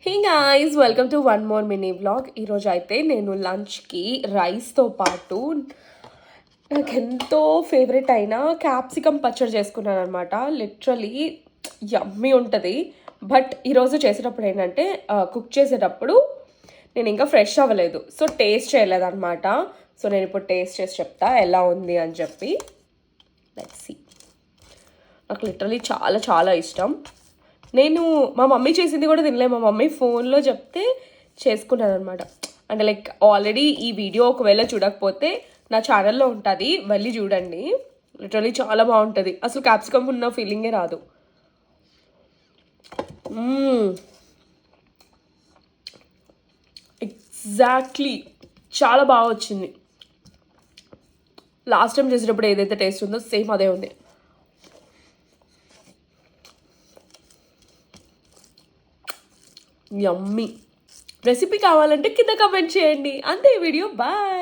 Hey guys, welcome to one more mini vlog. ఈరోజు అయితే నేను లంచ్కి రైస్తో పాటు నాకు ఎంతో ఫేవరెట్ అయిన క్యాప్సికమ్ పచ్చడి చేసుకున్నాను అనమాట. లిటరలీ యమ్మీ ఉంటుంది. బట్ ఈరోజు చేసేటప్పుడు ఏంటంటే కుక్ చేసేటప్పుడు నేను ఇంకా ఫ్రెష్ అవ్వలేదు, సో టేస్ట్ చేయలేదన్నమాట. సో నేను ఇప్పుడు టేస్ట్ చేసి చెప్తా ఎలా ఉంది అని చెప్పి. Let's see. నాకు లిటరలీ చాలా చాలా ఇష్టం. నేను మా మమ్మీ చేసింది కూడా తినలే, మా మమ్మీ ఫోన్లో చెప్తే చేసుకున్నాను అనమాట. అంటే లైక్ ఆల్రెడీ ఈ వీడియో ఒకవేళ చూడకపోతే నా ఛానల్లో ఉంటుంది, వెళ్ళి చూడండి. లిటరలీ చాలా బాగుంటుంది, అసలు క్యాప్సికమ్ ఉన్న ఫీలింగే రాదు. ఎగ్జాక్ట్లీ చాలా బాగా వచ్చింది. లాస్ట్ టైం చేసేటప్పుడు ఏదైతే టేస్ట్ ఉందో సేమ్ అదే ఉంది. యమ్మీ. రెసిపీ కావాలంటే కింద కమెంట్ చేయండి. అంతే ఈ వీడియో. బాయ్.